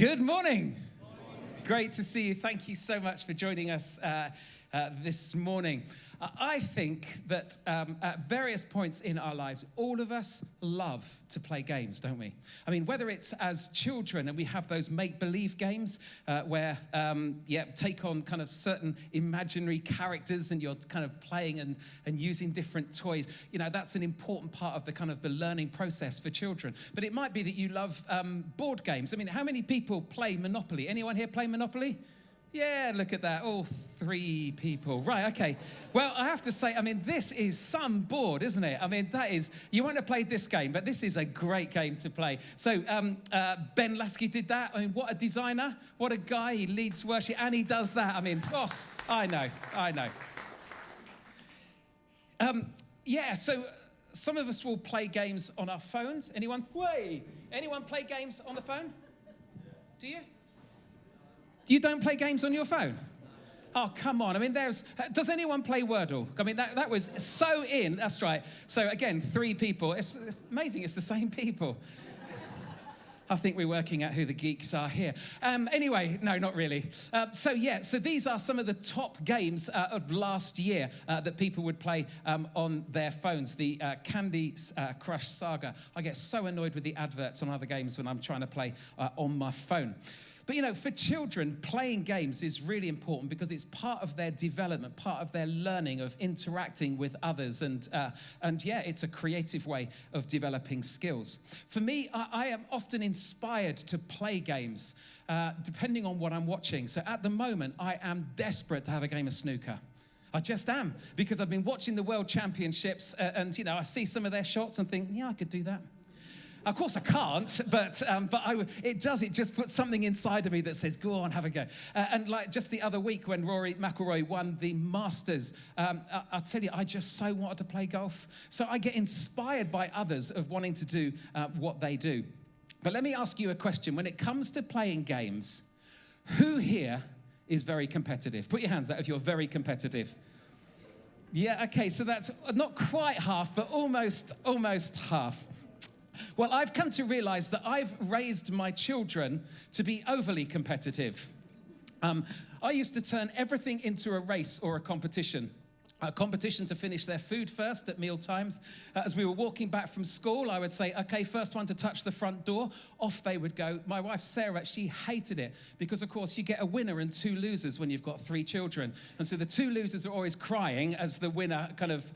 Good morning. Great to see you. Thank you so much for joining us this morning. I think that at various points in our lives, all of us love to play games, don't we? I mean, whether it's as children and we have those make-believe games where, take on kind of certain imaginary characters and you're kind of playing and using different toys. You know, that's an important part of the kind of the learning process for children. But it might be that you love board games. I mean, how many people play Monopoly? Anyone here play Monopoly? Yeah, look at that. All 3 people. Right, okay. Well, I have to say, I mean, this is some board, isn't it? I mean, that is, you won't have played this game, but this is a great game to play. So Ben Lasky did that. I mean, what a designer. What a guy. He leads worship and he does that. I mean, I know. So some of us will play games on our phones. Anyone? Anyone play games on the phone? Do you? You don't play games on your phone? Oh, come on. I mean, does anyone play Wordle? I mean, that was so in. That's right. So again, 3 people. It's amazing. It's the same people. I think we're working out who the geeks are here. Anyway, no, not really. So these are some of the top games of last year that people would play on their phones. The Candy Crush Saga. I get so annoyed with the adverts on other games when I'm trying to play on my phone. But, you know, for children, playing games is really important because it's part of their development, part of their learning of interacting with others. And it's a creative way of developing skills. For me, I am often inspired to play games, depending on what I'm watching. So at the moment, I am desperate to have a game of snooker. I just am, because I've been watching the World Championships and, you know, I see some of their shots and think, yeah, I could do that. Of course I can't, but it just puts something inside of me that says, go on, have a go. And like just the other week when Rory McIlroy won the Masters, I'll tell you, I just so wanted to play golf. So I get inspired by others of wanting to do what they do. But let me ask you a question. When it comes to playing games, who here is very competitive? Put your hands out if you're very competitive. Yeah, okay, so that's not quite half, but almost half. Well, I've come to realize that I've raised my children to be overly competitive. I used to turn everything into a race or a competition. A competition to finish their food first at meal times. As we were walking back from school, I would say, okay, first one to touch the front door. Off they would go. My wife, Sarah, she hated it because, of course, you get a winner and 2 losers when you've got 3 children. And so the 2 losers are always crying as the winner kind of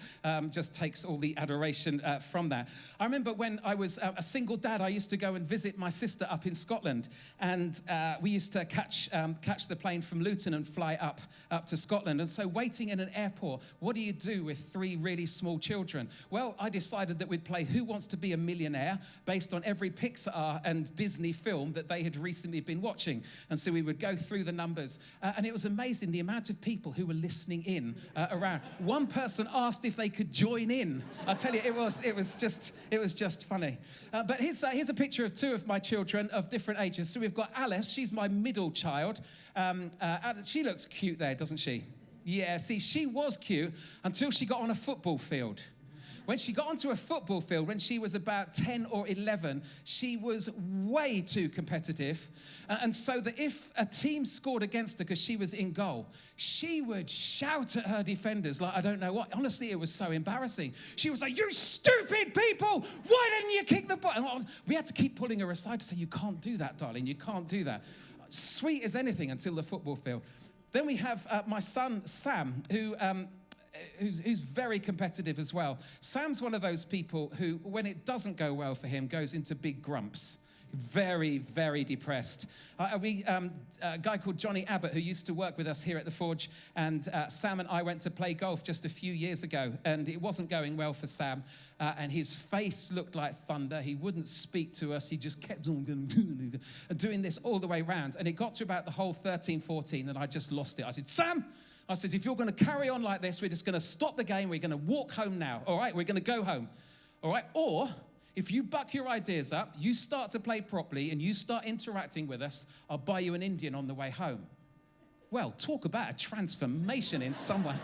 just takes all the adoration from that. I remember when I was a single dad, I used to go and visit my sister up in Scotland. And we used to catch the plane from Luton and fly up to Scotland. And so waiting in an airport, what do you do with 3 really small children? Well, I decided that we'd play Who Wants to Be a Millionaire based on every Pixar and Disney film that they had recently been watching. And so we would go through the numbers. And it was amazing the amount of people who were listening in around. One person asked if they could join in. I tell you, it was just funny. But here's a picture of 2 of my children of different ages. So we've got Alice. She's my middle child. She looks cute there, doesn't she? Yeah, see, she was cute until she got on a football field. When she got onto a football field, when she was about 10 or 11, she was way too competitive. And so that if a team scored against her because she was in goal, she would shout at her defenders like I don't know what. Honestly, it was so embarrassing. She was like, you stupid people, why didn't you kick the ball? And we had to keep pulling her aside to say, you can't do that, darling, you can't do that. Sweet as anything until the football field. Then we have my son, Sam, who's very competitive as well. Sam's one of those people who, when it doesn't go well for him, goes into big grumps. Very, very depressed. A guy called Johnny Abbott, who used to work with us here at the Forge, and Sam and I went to play golf just a few years ago, and it wasn't going well for Sam, and his face looked like thunder. He wouldn't speak to us. He just kept on doing this all the way around, and it got to about the hole 13, 14, and I just lost it. I said, Sam, if you're going to carry on like this, we're just going to stop the game. We're going to walk home now, all right? We're going to go home, all right? Or if you buck your ideas up, you start to play properly and you start interacting with us, I'll buy you an Indian on the way home. Well, talk about a transformation in someone.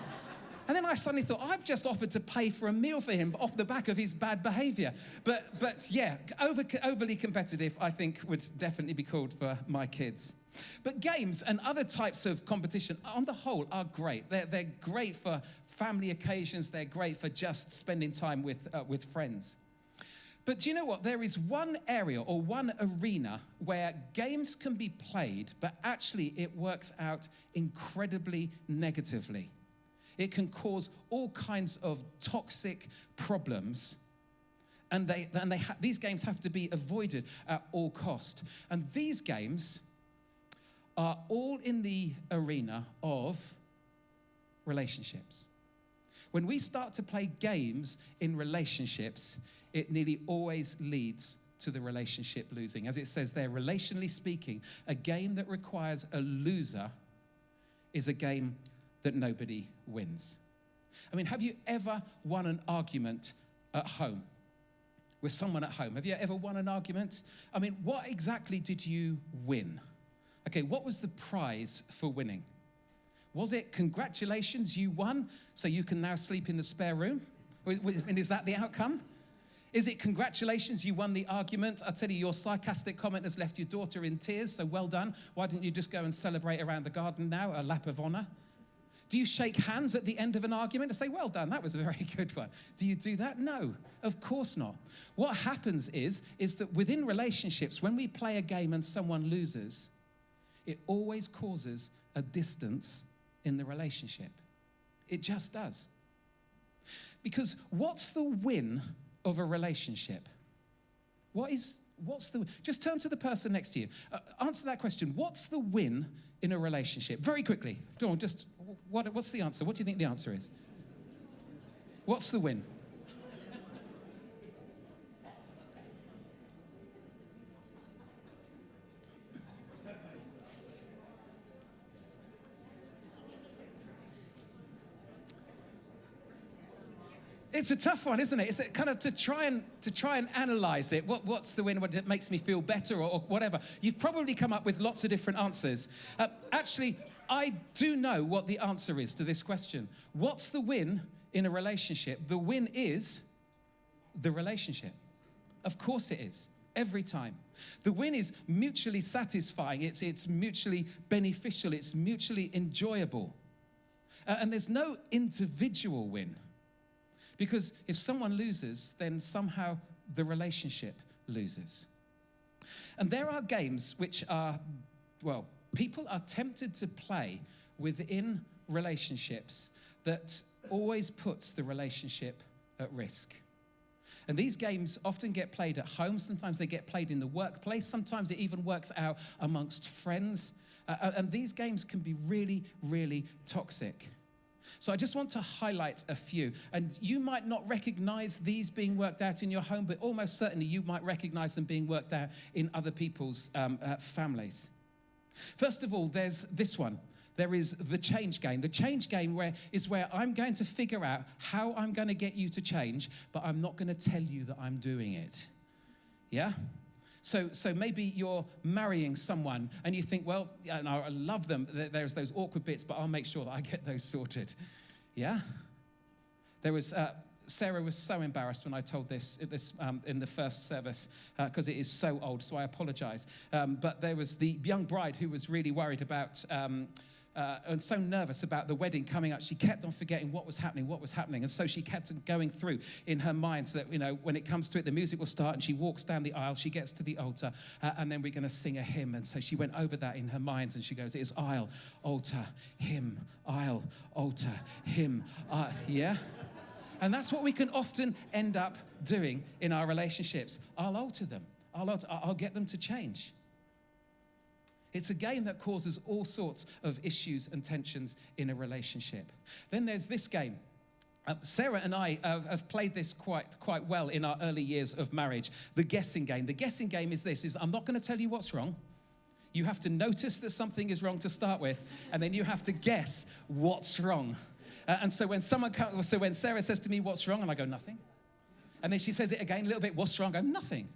And then I suddenly thought, I've just offered to pay for a meal for him off the back of his bad behavior. But yeah, overly competitive, I think, would definitely be called for my kids. But games and other types of competition, on the whole, are great. They're great for family occasions. They're great for just spending time with friends. But do you know what? There is one area or one arena where games can be played, but actually it works out incredibly negatively. It can cause all kinds of toxic problems, and these games have to be avoided at all cost. And these games are all in the arena of relationships. When we start to play games in relationships, it nearly always leads to the relationship losing. As it says there, relationally speaking, a game that requires a loser is a game that nobody wins. I mean, have you ever won an argument at home? With someone at home? Have you ever won an argument? I mean, what exactly did you win? Okay, what was the prize for winning? Was it congratulations, you won, so you can now sleep in the spare room? And is that the outcome? Is it congratulations, you won the argument? I tell you, your sarcastic comment has left your daughter in tears, so well done. Why didn't you just go and celebrate around the garden now, a lap of honor? Do you shake hands at the end of an argument and say, well done, that was a very good one? Do you do that? No, of course not. What happens is that within relationships, when we play a game and someone loses, it always causes a distance in the relationship. It just does. Because what's the win of a relationship? Just turn to the person next to you. Answer that question. What's the win in a relationship? Very quickly. Go on, what's the answer? What do you think the answer is? What's the win? It's a tough one, isn't it? It's kind of to try and analyze it. What's the win? What makes me feel better or whatever? You've probably come up with lots of different answers. Actually, I do know what the answer is to this question. What's the win in a relationship? The win is the relationship. Of course it is. Every time. The win is mutually satisfying. It's mutually beneficial. It's mutually enjoyable. And there's no individual win. Because if someone loses, then somehow the relationship loses. And there are games which are, well, people are tempted to play within relationships that always puts the relationship at risk. And these games often get played at home. Sometimes they get played in the workplace. Sometimes it even works out amongst friends. And these games can be really, really toxic. So I just want to highlight a few. And you might not recognize these being worked out in your home, but almost certainly you might recognize them being worked out in other people's families. First of all, there's this one. There is the change game. The change game is where I'm going to figure out how I'm going to get you to change, but I'm not going to tell you that I'm doing it. Yeah? So maybe you're marrying someone and you think, well, yeah, no, I love them. There's those awkward bits, but I'll make sure that I get those sorted. Yeah? Sarah was so embarrassed when I told this in the first service because it is so old, so I apologize. But there was the young bride who was really worried about and so nervous about the wedding coming up. She kept on forgetting what was happening. And so she kept on going through in her mind so that, when it comes to it, the music will start and she walks down the aisle, she gets to the altar, and then we're going to sing a hymn. And so she went over that in her mind and she goes, it's aisle, altar, hymn, aisle, altar, hymn. Yeah? And that's what we can often end up doing in our relationships. I'll alter them. I'll get them to change. It's a game that causes all sorts of issues and tensions in a relationship. Then there's this game. Sarah and I have played this quite well in our early years of marriage, the guessing game. The guessing game is this, I'm not going to tell you what's wrong. You have to notice that something is wrong to start with, and then you have to guess what's wrong. And so when Sarah says to me, what's wrong? And I go, nothing. And then she says it again a little bit, what's wrong? I go, nothing.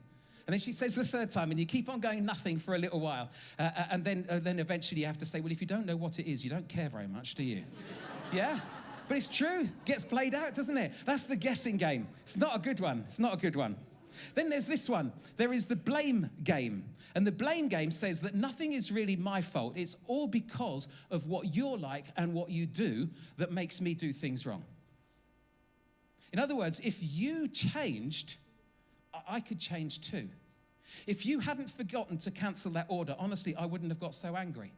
And then she says the third time, and you keep on going nothing for a little while. And then eventually you have to say, well, if you don't know what it is, you don't care very much, do you? Yeah? But it's true. Gets played out, doesn't it? That's the guessing game. It's not a good one. It's not a good one. Then there's this one. There is the blame game. And the blame game says that nothing is really my fault. It's all because of what you're like and what you do that makes me do things wrong. In other words, if you changed, I could change too. If you hadn't forgotten to cancel that order, honestly, I wouldn't have got so angry.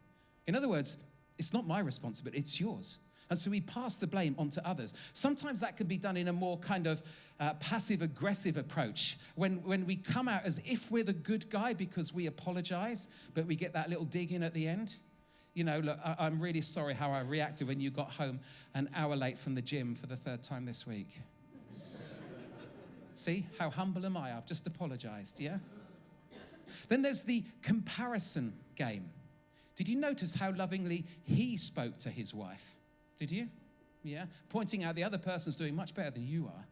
In other words, it's not my responsibility, it's yours. And so we pass the blame on to others. Sometimes that can be done in a more kind of passive-aggressive approach, when we come out as if we're the good guy because we apologize, but we get that little dig in at the end. You know, look, I'm really sorry how I reacted when you got home an hour late from the gym for the 3rd time this week. See, how humble am I? I've just apologized, yeah? Then there's the comparison game. Did you notice how lovingly he spoke to his wife? Did you? Yeah? Pointing out the other person's doing much better than you are.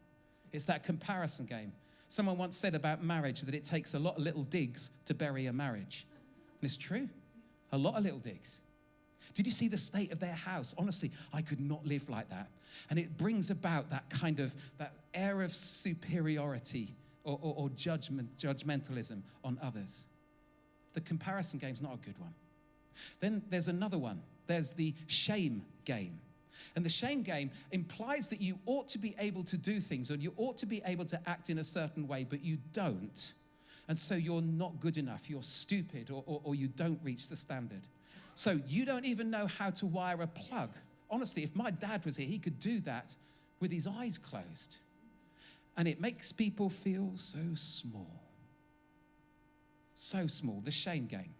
It's that comparison game. Someone once said about marriage that it takes a lot of little digs to bury a marriage. And it's true. A lot of little digs. Did you see the state of their house? Honestly, I could not live like that. And it brings about that kind of, that air of superiority or judgmentalism on others. The comparison game's not a good one. Then there's another one. There's the shame game. And the shame game implies that you ought to be able to do things, and you ought to be able to act in a certain way, but you don't. And so you're not good enough, you're stupid, or you don't reach the standard. So you don't even know how to wire a plug. Honestly, if my dad was here, he could do that with his eyes closed. And it makes people feel so small. So small. The shame game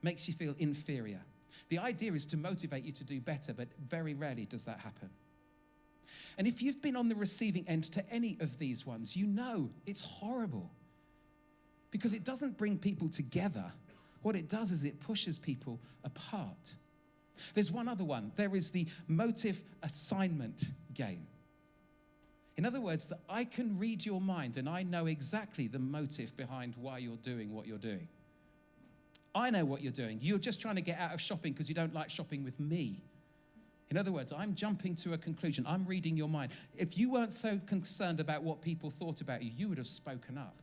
makes you feel inferior. The idea is to motivate you to do better, but very rarely does that happen. And if you've been on the receiving end to any of these ones, you know it's horrible, because it doesn't bring people together. What it does is it pushes people apart. There's one other one. There is the motive assignment game. In other words, that I can read your mind and I know exactly the motive behind why you're doing what you're doing. I know what you're doing. You're just trying to get out of shopping because you don't like shopping with me. In other words, I'm jumping to a conclusion. I'm reading your mind. If you weren't so concerned about what people thought about you, you would have spoken up.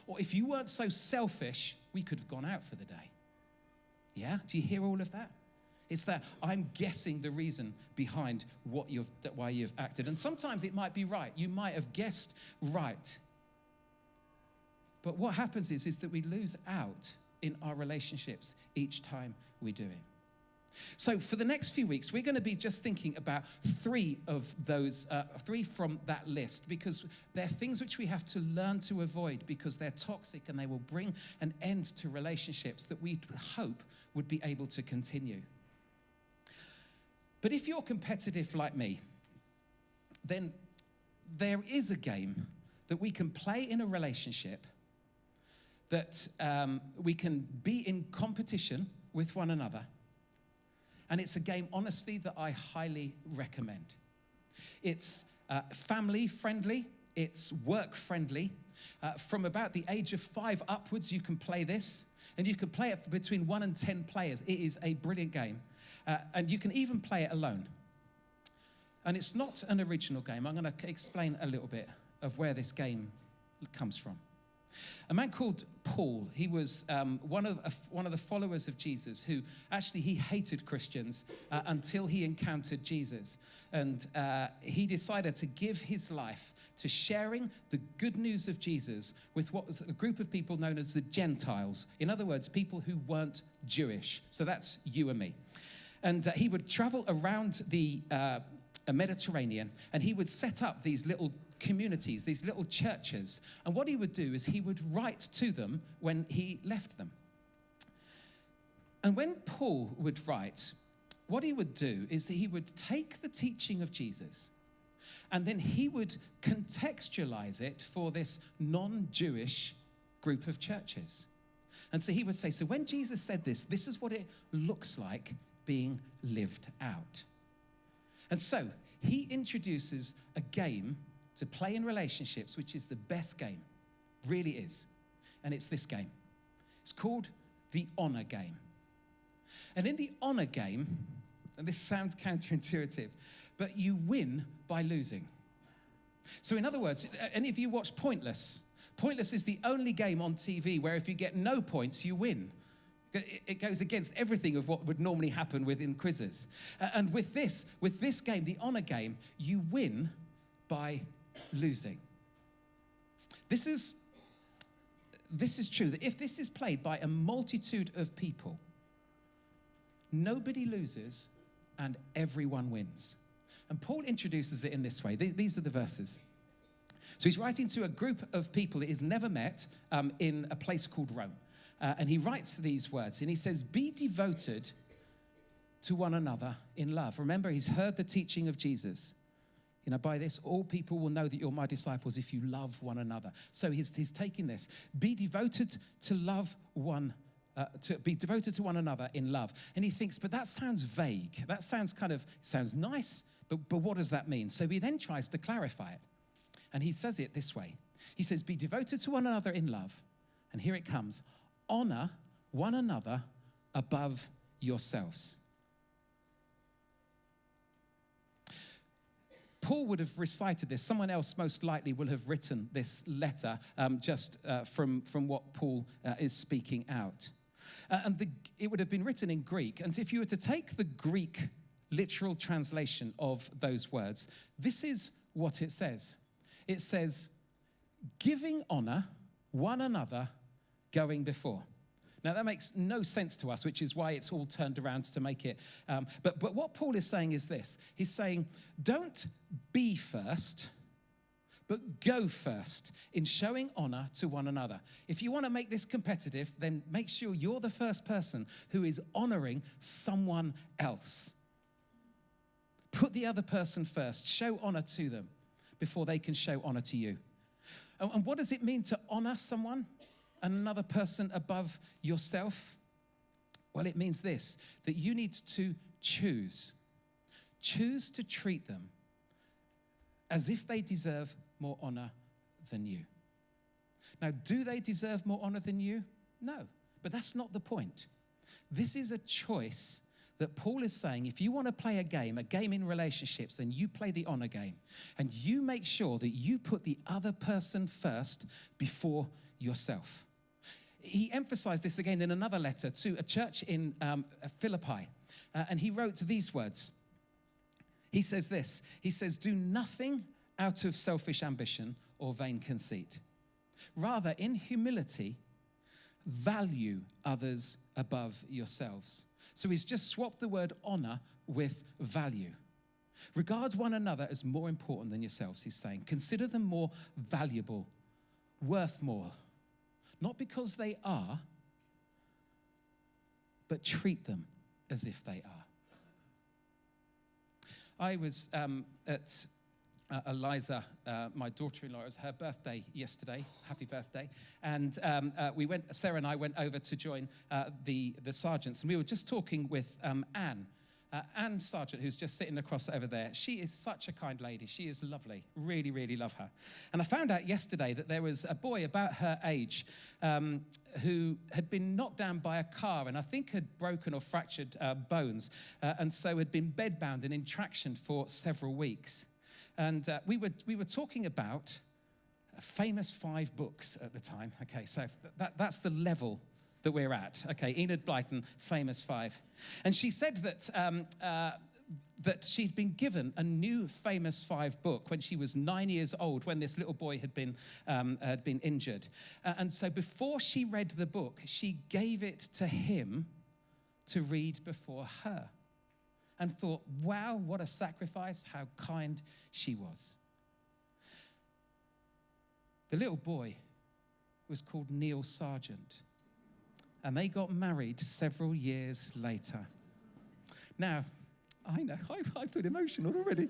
Or if you weren't so selfish, we could have gone out for the day. Yeah? Do you hear all of that? It's that I'm guessing the reason behind why you've acted. And sometimes it might be right. You might have guessed right. But what happens is that we lose out in our relationships each time we do it. So for the next few weeks, we're going to be just thinking about 3 of those, 3 from that list, because they're things which we have to learn to avoid because they're toxic and they will bring an end to relationships that we hope would be able to continue. But if you're competitive like me, then there is a game that we can play in a relationship that we can be in competition with one another. And it's a game, honestly, that I highly recommend. It's family-friendly. It's work-friendly. From about the age of 5 upwards, you can play this. And you can play it between 1 and 10 players. It is a brilliant game. And you can even play it alone. And it's not an original game. I'm going to explain a little bit of where this game comes from. A man called Paul, he was one of the followers of Jesus who actually he hated Christians until he encountered Jesus. And he decided to give his life to sharing the good news of Jesus with what was a group of people known as the Gentiles. In other words, people who weren't Jewish. So that's you and me. And he would travel around the Mediterranean, and he would set up these little communities, these little churches. And what he would do is he would write to them when he left them. And when Paul would write, what he would do is that he would take the teaching of Jesus and then he would contextualize it for this non-Jewish group of churches. And so he would say, so when Jesus said this, this is what it looks like being lived out. And so he introduces a game to play in relationships, which is the best game, really is. And it's this game. It's called the honor game. And in the honor game, And this sounds counterintuitive, but you win by losing. So in other words, any of you watch Pointless? Pointless is the only game on TV where if you get no points, you win. It goes against everything of what would normally happen within quizzes. And with this game, the honor game, you win by losing. This is true, that if this is played by a multitude of people, nobody loses and everyone wins. And Paul introduces it in this way. These are the verses. So he's writing to a group of people that he's never met in a place called Rome. And he writes these words, and he says, be devoted to one another in love. Remember, he's heard the teaching of Jesus. You know, by this, all people will know that you're my disciples if you love one another. So he's taking this. Be devoted to love one to be devoted to one another in love. And he thinks, but that sounds vague. That sounds sounds nice, but what does that mean? So he then tries to clarify it. And he says it this way. He says, be devoted to one another in love. And here it comes. Honor one another above yourselves. Paul would have recited this. Someone else most likely will have written this letter from what Paul is speaking out. It would have been written in Greek. And if you were to take the Greek literal translation of those words, this is what it says. It says, giving honor one another going before. Now, that makes no sense to us, which is why it's all turned around to make it. But what Paul is saying is this. He's saying, don't be first, but go first in showing honor to one another. If you want to make this competitive, then make sure you're the first person who is honoring someone else. Put the other person first. Show honor to them before they can show honor to you. And what does it mean to honor someone and another person above yourself? Well, it means this, that you need to choose to treat them as if they deserve more honor than you. Now, do they deserve more honor than you? No, but that's not the point. This is a choice that Paul is saying, if you want to play a game in relationships, then you play the honor game. And you make sure that you put the other person first before yourself. He emphasized this again in another letter to a church in Philippi. And he wrote these words. He says this. He says, do nothing out of selfish ambition or vain conceit. Rather, in humility, value others above yourselves. So he's just swapped the word honor with value. Regard one another as more important than yourselves, he's saying. Consider them more valuable, worth more. Not because they are, but treat them as if they are. I was at Eliza, my daughter-in-law. It was her birthday yesterday. Happy birthday. And Sarah and I went over to join the sergeants. And we were just talking with Anne. Anne Sargent, who's just sitting across over there. She is such a kind lady. She is lovely. Really, really love her. And I found out yesterday that there was a boy about her age who had been knocked down by a car and I think had broken or fractured bones and so had been bedbound and in traction for several weeks. And we were talking about famous 5 books at the time. Okay, so that's the level that we're at. Okay, Enid Blyton, famous 5. And she said that she'd been given a new famous 5 book when she was 9 years old, when this little boy had been injured. And so before she read the book, she gave it to him to read before her. And thought, wow, what a sacrifice, how kind she was. The little boy was called Neil Sargent. And they got married several years later. Now, I know, I feel emotional already.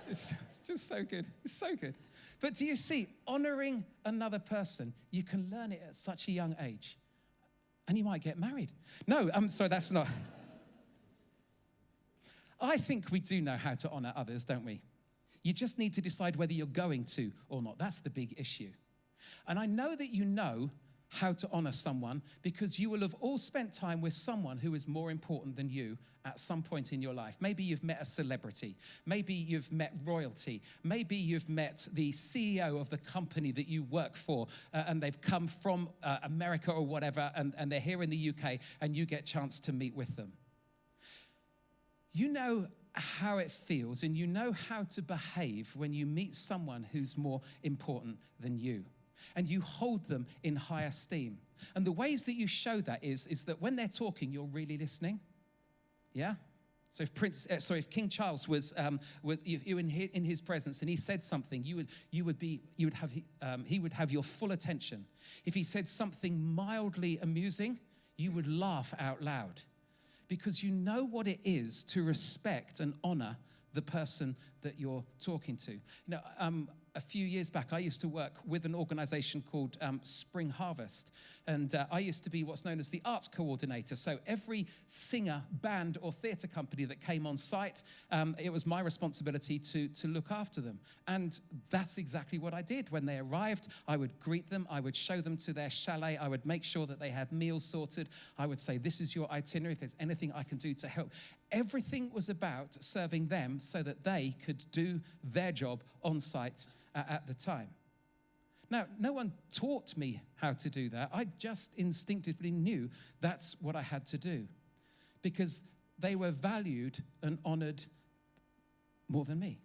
It's just so good. It's so good. But do you see, honoring another person, you can learn it at such a young age. And you might get married. No, I'm sorry, that's not. I think we do know how to honor others, don't we? You just need to decide whether you're going to or not. That's the big issue. And I know that you know how to honor someone, because you will have all spent time with someone who is more important than you at some point in your life. Maybe you've met a celebrity. Maybe you've met royalty. Maybe you've met the CEO of the company that you work for, and they've come from America or whatever, and they're here in the UK, and you get a chance to meet with them. You know how it feels, and you know how to behave when you meet someone who's more important than you. And you hold them in high esteem. And the ways that you show that is that when they're talking, you're really listening. Yeah? So if King Charles was you in his presence and he said something, he would have your full attention. If he said something mildly amusing, you would laugh out loud, because you know what it is to respect and honor the person that you're talking to. A few years back, I used to work with an organization called Spring Harvest. And I used to be what's known as the arts coordinator. So every singer, band, or theater company that came on site, it was my responsibility to look after them. And that's exactly what I did. When they arrived, I would greet them. I would show them to their chalet. I would make sure that they had meals sorted. I would say, this is your itinerary, if there's anything I can do to help. Everything was about serving them so that they could do their job on site at the time. Now, no one taught me how to do that. I just instinctively knew that's what I had to do, because they were valued and honored more than me.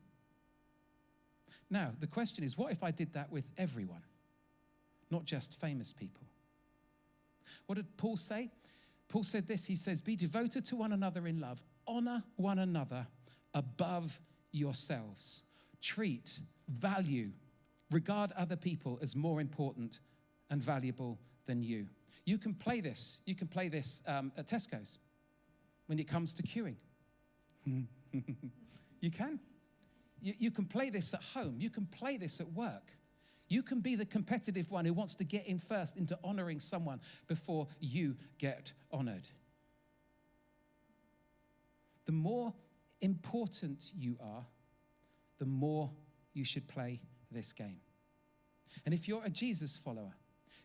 Now, the question is, what if I did that with everyone, not just famous people? What did Paul say? Paul said this, he says, be devoted to one another in love, honor one another above yourselves. Treat, value, regard other people as more important and valuable than you. You can play this. You can play this at Tesco's when it comes to queuing. You can. You can play this at home. You can play this at work. You can be the competitive one who wants to get in first into honoring someone before you get honored. The more important you are, the more you should play this game. And if you're a Jesus follower,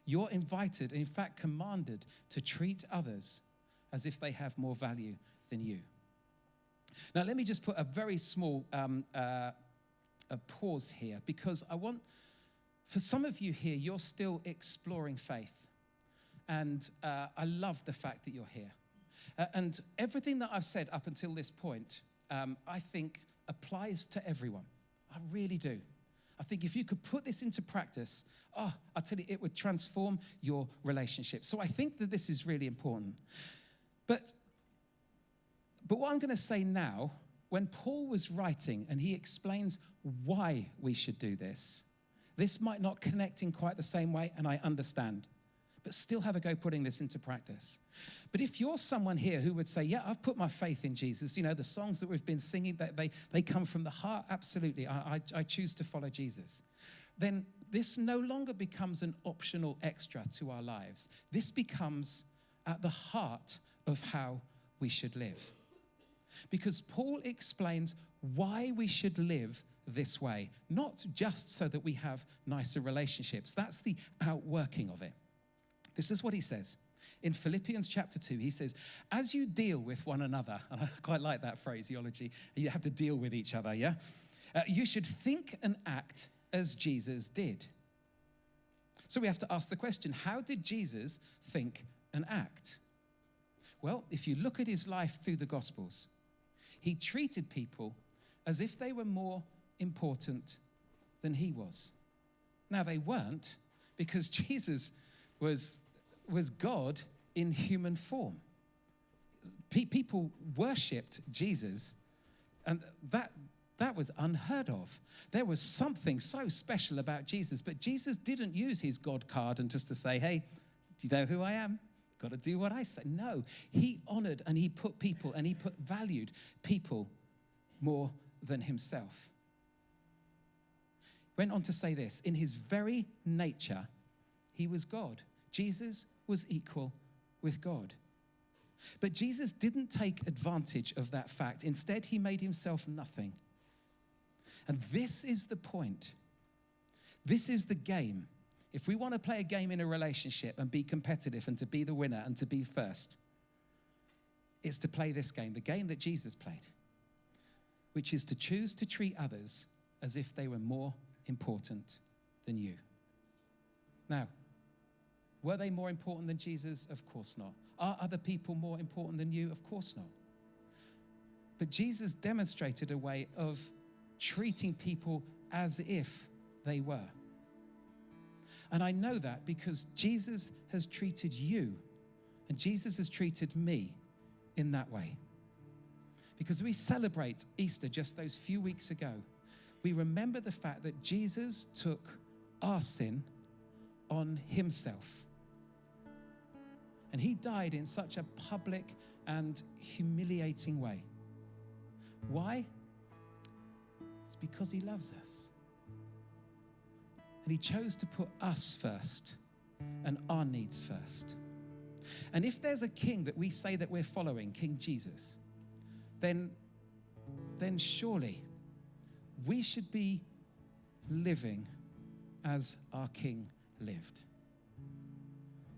you're invited, in fact commanded, to treat others as if they have more value than you. Now, let me just put a very small a pause here, because I want, for some of you here, you're still exploring faith. And I love the fact that you're here. And everything that I've said up until this point, I think applies to everyone. I really do. I think if you could put this into practice, I tell you, it would transform your relationship. So I think that this is really important. But what I'm going to say now, when Paul was writing and he explains why we should do this might not connect in quite the same way, and I understand. But still have a go putting this into practice. But if you're someone here who would say, yeah, I've put my faith in Jesus, the songs that we've been singing, they come from the heart, absolutely, I choose to follow Jesus, then this no longer becomes an optional extra to our lives. This becomes at the heart of how we should live. Because Paul explains why we should live this way, not just so that we have nicer relationships. That's the outworking of it. This is what he says. In Philippians chapter 2, he says, as you deal with one another, and I quite like that phraseology, you have to deal with each other, yeah? You should think and act as Jesus did. So we have to ask the question, how did Jesus think and act? Well, if you look at his life through the Gospels, he treated people as if they were more important than he was. Now, they weren't, because Jesus was God in human form. People worshipped Jesus, and that was unheard of. There was something so special about Jesus, but Jesus didn't use his God card and just to say, hey, do you know who I am? Got to do what I say. No, he honored and he put people and he valued people more than himself. Went on to say this, in his very nature, he was God. Jesus was equal with God. But Jesus didn't take advantage of that fact. Instead, he made himself nothing. And this is the point. This is the game. If we want to play a game in a relationship and be competitive and to be the winner and to be first, it's to play this game, the game that Jesus played, which is to choose to treat others as if they were more important than you. Now, were they more important than Jesus? Of course not. Are other people more important than you? Of course not. But Jesus demonstrated a way of treating people as if they were. And I know that because Jesus has treated you and Jesus has treated me in that way. Because we celebrate Easter just those few weeks ago, we remember the fact that Jesus took our sin on himself. And he died in such a public and humiliating way. Why? It's because he loves us. And he chose to put us first and our needs first. And if there's a king that we say that we're following, King Jesus, then surely we should be living as our king lived.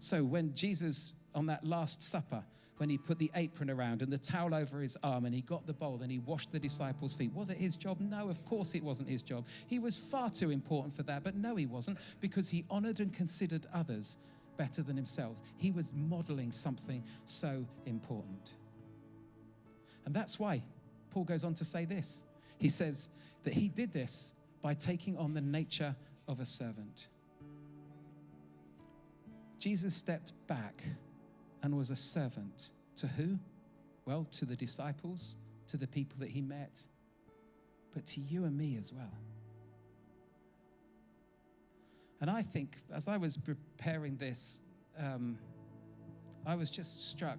So when Jesus, on that Last Supper, when he put the apron around and the towel over his arm and he got the bowl and he washed the disciples' feet, was it his job? No, of course it wasn't his job. He was far too important for that, but no, he wasn't, because he honored and considered others better than himself. He was modeling something so important. And that's why Paul goes on to say this. He says that he did this by taking on the nature of a servant. Jesus stepped back and was a servant to who? Well, to the disciples, to the people that he met, but to you and me as well. And I think as I was preparing this, I was just struck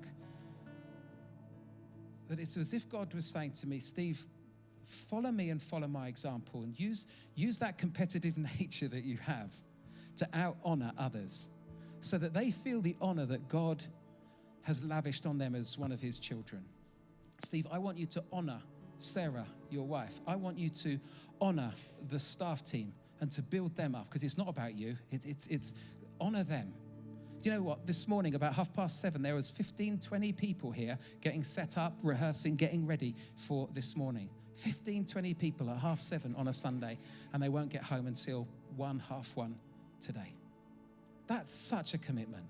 that it's as if God was saying to me, Steve, follow me and follow my example, and use that competitive nature that you have to out-honor others so that they feel the honor that God has lavished on them as one of his children. Steve, I want you to honor Sarah, your wife. I want you to honor the staff team and to build them up, because it's not about you, it's honor them. Do you know what? This morning, about 7:30, there was 15, 20 people here getting set up, rehearsing, getting ready for this morning. 15, 20 people at 7:30 on a Sunday, and they won't get home until 1:30 today. That's such a commitment.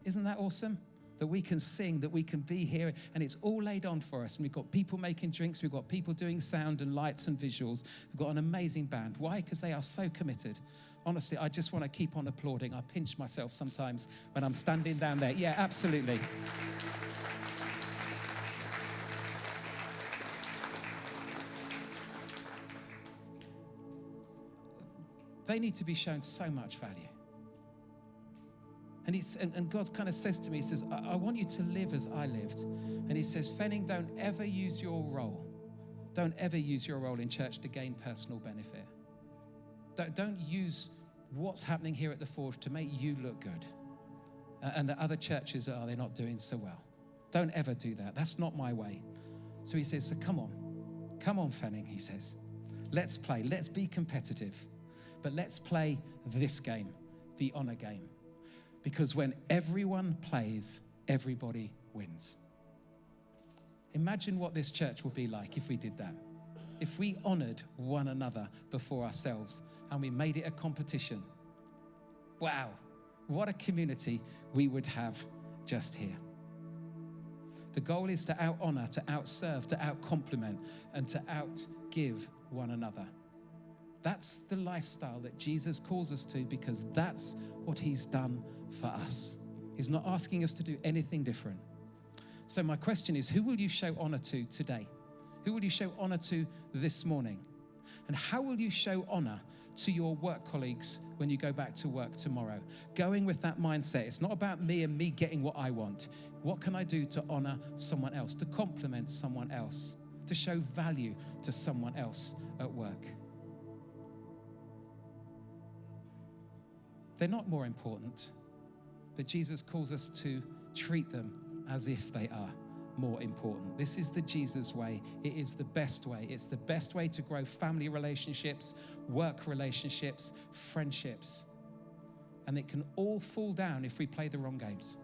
Isn't that awesome? That we can sing, that we can be here, and it's all laid on for us. And we've got people making drinks, we've got people doing sound and lights and visuals. We've got an amazing band. Why? Because they are so committed. Honestly, I just want to keep on applauding. I pinch myself sometimes when I'm standing down there. Yeah, absolutely. They need to be shown so much value. And God kind of says to me, he says, I want you to live as I lived. And he says, Fenning, don't ever use your role in church to gain personal benefit. Don't use what's happening here at the Forge to make you look good. And the other churches, they're not doing so well. Don't ever do that. That's not my way. So he says, so come on, Fenning, he says. Let's play, let's be competitive. But let's play this game, the honor game. Because when everyone plays, everybody wins. Imagine what this church would be like if we did that. If we honored one another before ourselves and we made it a competition. Wow, what a community we would have just here. The goal is to out-honor, to out-serve, to out-compliment, and to out-give one another. That's the lifestyle that Jesus calls us to, because that's what he's done for us. He's not asking us to do anything different. So my question is, who will you show honor to today? Who will you show honor to this morning? And how will you show honor to your work colleagues when you go back to work tomorrow? Going with that mindset, it's not about me and me getting what I want. What can I do to honor someone else, to compliment someone else, to show value to someone else at work? They're not more important, but Jesus calls us to treat them as if they are more important. This is the Jesus way. It is the best way. It's the best way to grow family relationships, work relationships, friendships. and it can all fall down if we play the wrong games.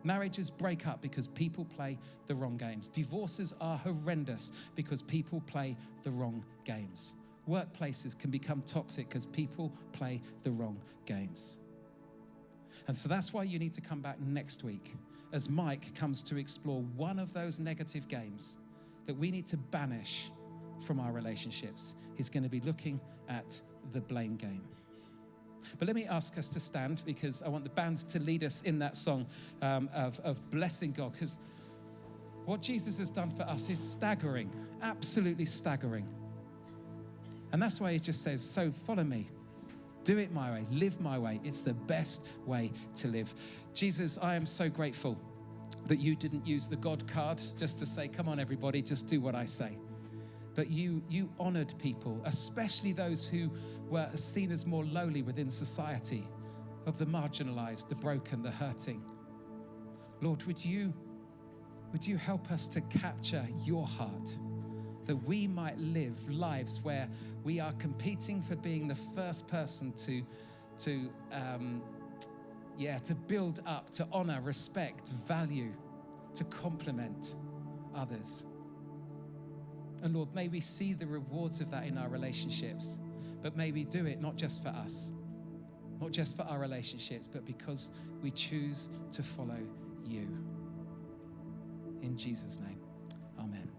Marriages break up because people play the wrong games. Divorces are horrendous because people play the wrong games. Workplaces can become toxic because people play the wrong games. And so that's why you need to come back next week as Mike comes to explore one of those negative games that we need to banish from our relationships. He's going to be looking at the blame game. But let me ask us to stand, because I want the band to lead us in that song of blessing God, because what Jesus has done for us is staggering, absolutely staggering. And that's why he just says, so follow me. Do it my way, live my way. It's the best way to live. Jesus, I am so grateful that you didn't use the God card just to say, come on everybody, just do what I say. But you honored people, especially those who were seen as more lowly within society, of the marginalized, the broken, the hurting. Lord, would you help us to capture your heart, that we might live lives where we are competing for being the first person to build up, to honor, respect, value, to compliment others. And Lord, may we see the rewards of that in our relationships, but may we do it not just for us, not just for our relationships, but because we choose to follow you. In Jesus' name, amen.